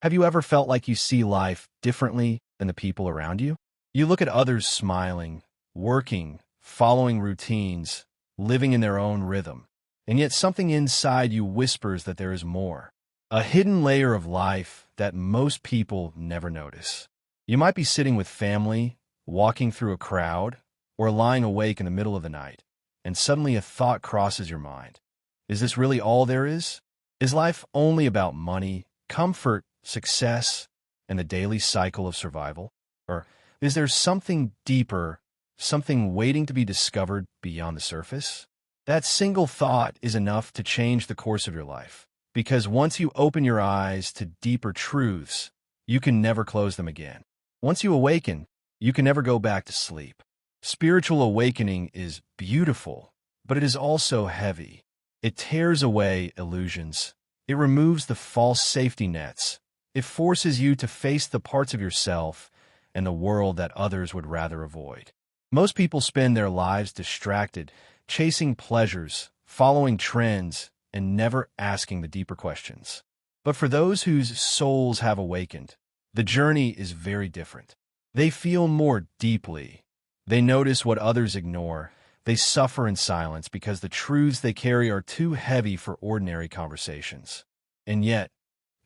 Have you ever felt like you see life differently than the people around you? You look at others smiling, working, following routines, living in their own rhythm, and yet something inside you whispers that there is more. A hidden layer of life that most people never notice. You might be sitting with family, walking through a crowd, or lying awake in the middle of the night, and suddenly a thought crosses your mind. Is this really all there is? Is life only about money, comfort, success, and the daily cycle of survival? Or is there something deeper, something waiting to be discovered beyond the surface? That single thought is enough to change the course of your life, because once you open your eyes to deeper truths, you can never close them again. Once you awaken, you can never go back to sleep. Spiritual awakening is beautiful, but it is also heavy. It tears away illusions. It removes the false safety nets. It forces you to face the parts of yourself and the world that others would rather avoid. Most people spend their lives distracted, chasing pleasures, following trends, and never asking the deeper questions. But for those whose souls have awakened, the journey is very different. They feel more deeply. They notice what others ignore. They suffer in silence because the truths they carry are too heavy for ordinary conversations. And yet,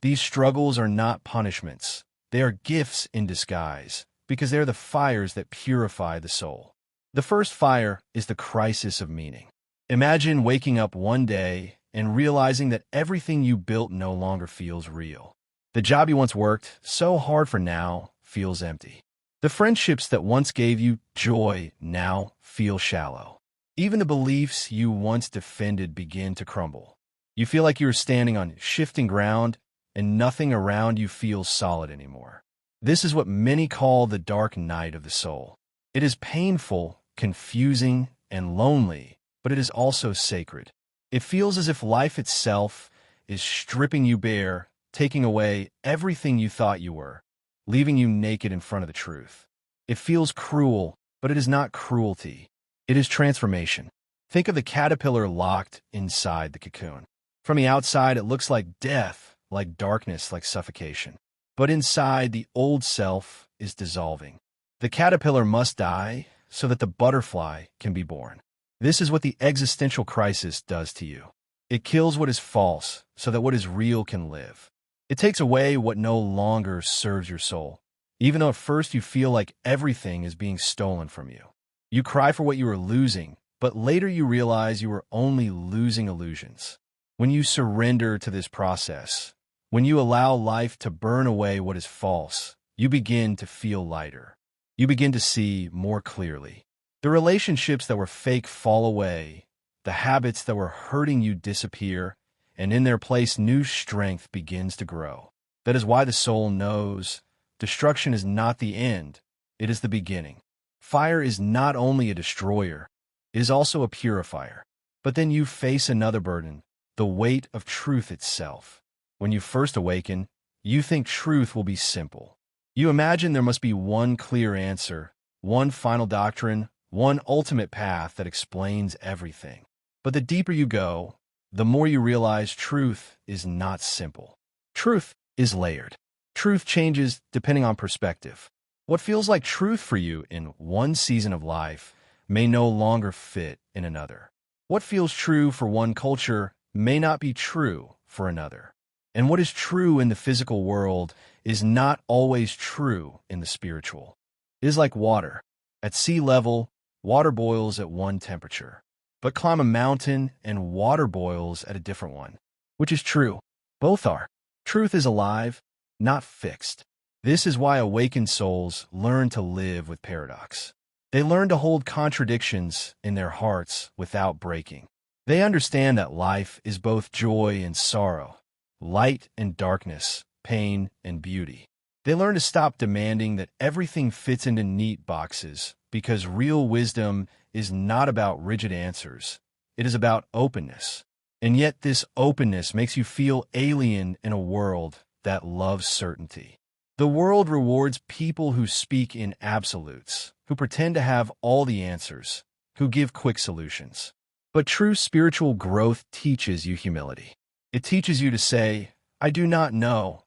these struggles are not punishments. They are gifts in disguise, because they are the fires that purify the soul. The first fire is the crisis of meaning. Imagine waking up one day and realizing that everything you built no longer feels real. The job you once worked so hard for now feels empty. The friendships that once gave you joy now feel shallow. Even the beliefs you once defended begin to crumble. You feel like you are standing on shifting ground, and nothing around you feels solid anymore. This is what many call the dark night of the soul. It is painful, confusing, and lonely, but it is also sacred. It feels as if life itself is stripping you bare, taking away everything you thought you were, leaving you naked in front of the truth. It feels cruel, but it is not cruelty. It is transformation. Think of the caterpillar locked inside the cocoon. From the outside, it looks like death, like darkness, like suffocation. But inside, the old self is dissolving. The caterpillar must die so that the butterfly can be born. This is what the existential crisis does to you. It kills what is false so that what is real can live. It takes away what no longer serves your soul, even though at first you feel like everything is being stolen from you. You cry for what you are losing, but later you realize you are only losing illusions. When you surrender to this process, when you allow life to burn away what is false, you begin to feel lighter. You begin to see more clearly. The relationships that were fake fall away, the habits that were hurting you disappear, and in their place new strength begins to grow. That is why the soul knows destruction is not the end, it is the beginning. Fire is not only a destroyer, it is also a purifier. But then you face another burden, the weight of truth itself. When you first awaken, you think truth will be simple. You imagine there must be one clear answer, one final doctrine, one ultimate path that explains everything. But the deeper you go, the more you realize truth is not simple. Truth is layered. Truth changes depending on perspective. What feels like truth for you in one season of life may no longer fit in another. What feels true for one culture may not be true for another. And what is true in the physical world is not always true in the spiritual. It is like water. At sea level, water boils at one temperature. But climb a mountain and water boils at a different one. Which is true? Both are. Truth is alive, not fixed. This is why awakened souls learn to live with paradox. They learn to hold contradictions in their hearts without breaking. They understand that life is both joy and sorrow, light and darkness, pain and beauty. They learn to stop demanding that everything fits into neat boxes, because real wisdom is not about rigid answers. It is about openness. And yet this openness makes you feel alien in a world that loves certainty. The world rewards people who speak in absolutes, who pretend to have all the answers, who give quick solutions. But true spiritual growth teaches you humility. It teaches you to say, I do not know,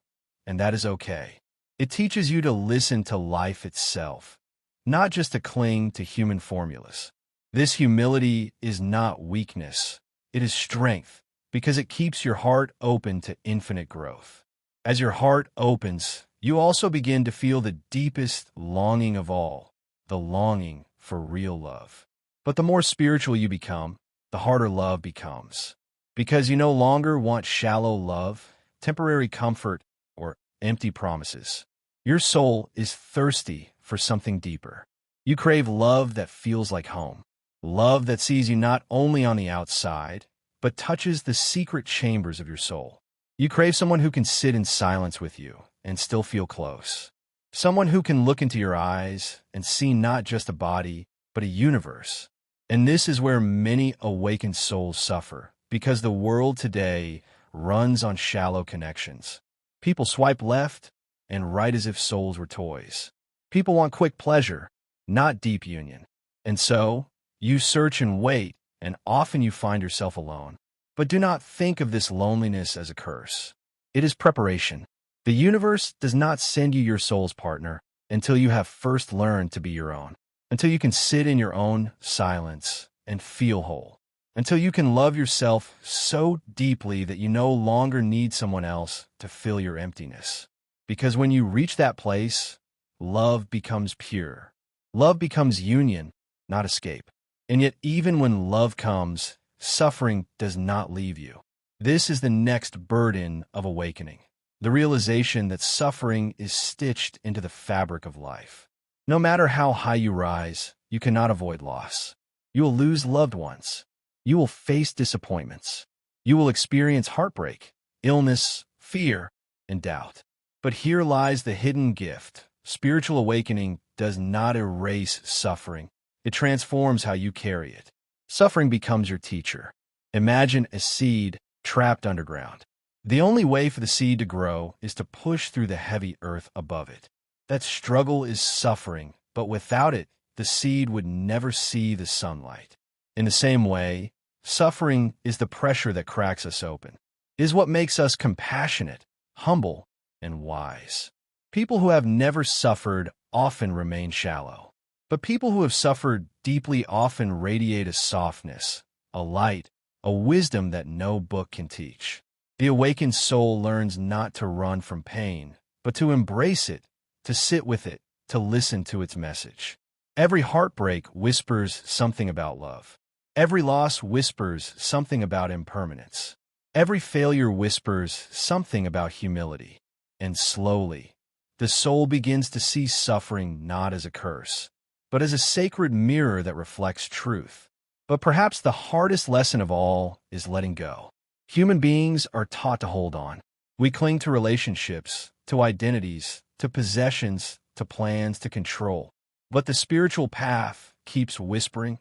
and that is okay. It teaches you to listen to life itself, not just to cling to human formulas. This humility is not weakness, it is strength, because it keeps your heart open to infinite growth. As your heart opens, you also begin to feel the deepest longing of all, the longing for real love. But the more spiritual you become, the harder love becomes. Because you no longer want shallow love, temporary comfort, or empty promises. Your soul is thirsty for something deeper. You crave love that feels like home. Love that sees you not only on the outside, but touches the secret chambers of your soul. You crave someone who can sit in silence with you and still feel close. Someone who can look into your eyes and see not just a body, but a universe. And this is where many awakened souls suffer, because the world today runs on shallow connections. People swipe left and right as if souls were toys. People want quick pleasure, not deep union. And so, you search and wait, and often you find yourself alone. But do not think of this loneliness as a curse. It is preparation. The universe does not send you your soul's partner until you have first learned to be your own, until you can sit in your own silence and feel whole, until you can love yourself so deeply that you no longer need someone else to fill your emptiness. Because when you reach that place, love becomes pure. Love becomes union, not escape. And yet, even when love comes, suffering does not leave you. This is the next burden of awakening, the realization that suffering is stitched into the fabric of life. No matter how high you rise, you cannot avoid loss. You will lose loved ones. You will face disappointments. You will experience heartbreak, illness, fear, and doubt. But here lies the hidden gift. Spiritual awakening does not erase suffering. It transforms how you carry it. Suffering becomes your teacher. Imagine a seed trapped underground. The only way for the seed to grow is to push through the heavy earth above it. That struggle is suffering, but without it, the seed would never see the sunlight. In the same way, suffering is the pressure that cracks us open. It is what makes us compassionate, humble, and wise. People who have never suffered often remain shallow. But people who have suffered deeply often radiate a softness, a light, a wisdom that no book can teach. The awakened soul learns not to run from pain, but to embrace it, to sit with it, to listen to its message. Every heartbreak whispers something about love. Every loss whispers something about impermanence. Every failure whispers something about humility. And slowly, the soul begins to see suffering not as a curse, but as a sacred mirror that reflects truth. But perhaps the hardest lesson of all is letting go. Human beings are taught to hold on. We cling to relationships, to identities, to possessions, to plans, to control. But the spiritual path keeps whispering,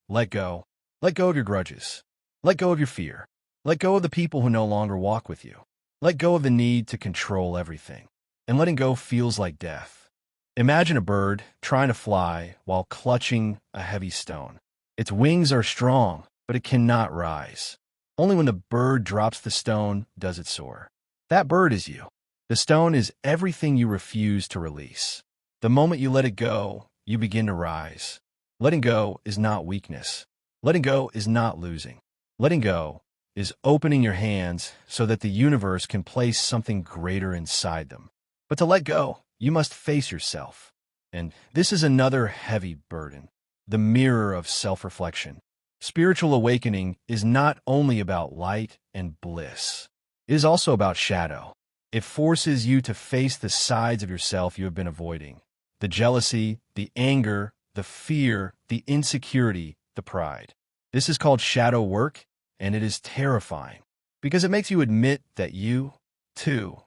let go. Let go of your grudges. Let go of your fear. Let go of the people who no longer walk with you. Let go of the need to control everything. And letting go feels like death. Imagine a bird trying to fly while clutching a heavy stone. Its wings are strong, but it cannot rise. Only when the bird drops the stone does it soar. That bird is you. The stone is everything you refuse to release. The moment you let it go, you begin to rise. Letting go is not weakness. Letting go is not losing. Letting go is opening your hands so that the universe can place something greater inside them. But to let go, you must face yourself. And this is another heavy burden, the mirror of self-reflection. Spiritual awakening is not only about light and bliss. It is also about shadow. It forces you to face the sides of yourself you have been avoiding. The jealousy, the anger, the fear, the insecurity, the pride. This is called shadow work, and it is terrifying because it makes you admit that you, too,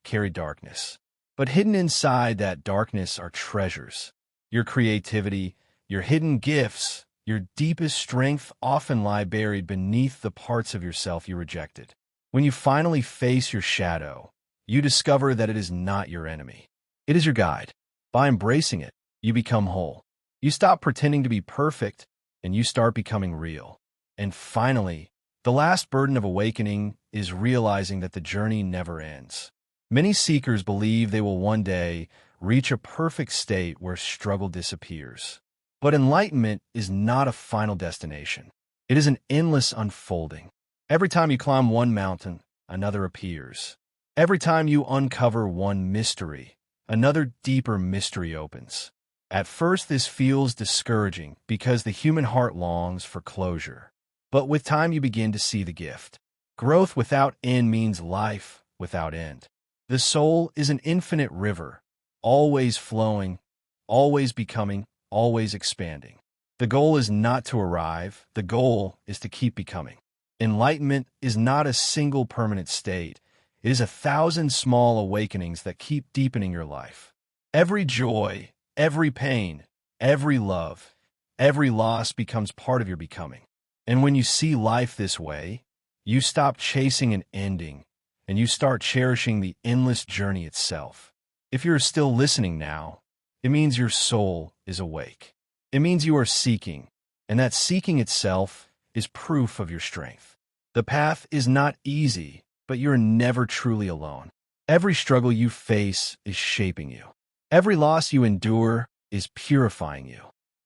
carry darkness. But hidden inside that darkness are treasures. Your creativity, your hidden gifts, your deepest strength often lie buried beneath the parts of yourself you rejected. When you finally face your shadow, you discover that it is not your enemy. It is your guide. By embracing it, you become whole. You stop pretending to be perfect, and you start becoming real. And finally, the last burden of awakening is realizing that the journey never ends. Many seekers believe they will one day reach a perfect state where struggle disappears. But enlightenment is not a final destination. It is an endless unfolding. Every time you climb one mountain, another appears. Every time you uncover one mystery, another deeper mystery opens. At first, this feels discouraging because the human heart longs for closure. But with time, you begin to see the gift. Growth without end means life without end. The soul is an infinite river, always flowing, always becoming, always expanding. The goal is not to arrive, the goal is to keep becoming. Enlightenment is not a single permanent state. It is 1,000 small awakenings that keep deepening your life. Every joy, every pain, every love, every loss becomes part of your becoming. And when you see life this way, you stop chasing an ending, and you start cherishing the endless journey itself. If you're still listening now, it means your soul is awake. It means you are seeking, and that seeking itself is proof of your strength. The path is not easy, but you're never truly alone. Every struggle you face is shaping you. Every loss you endure is purifying you.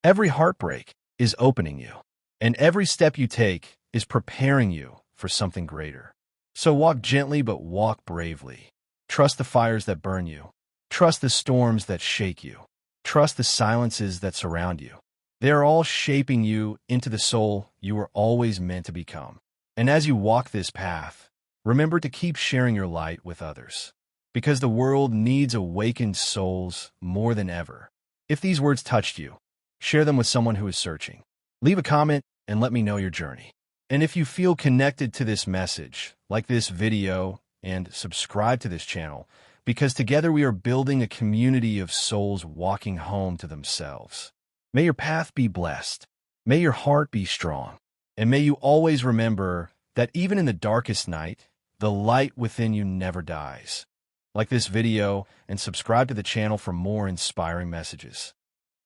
Every heartbreak is opening you. And every step you take is preparing you for something greater. So walk gently, but walk bravely. Trust the fires that burn you. Trust the storms that shake you. Trust the silences that surround you. They are all shaping you into the soul you were always meant to become. And as you walk this path, remember to keep sharing your light with others, because the world needs awakened souls more than ever. If these words touched you, share them with someone who is searching. Leave a comment and let me know your journey. And if you feel connected to this message, like this video and subscribe to this channel, because together we are building a community of souls walking home to themselves. May your path be blessed. May your heart be strong. And may you always remember that even in the darkest night, the light within you never dies. Like this video and subscribe to the channel for more inspiring messages.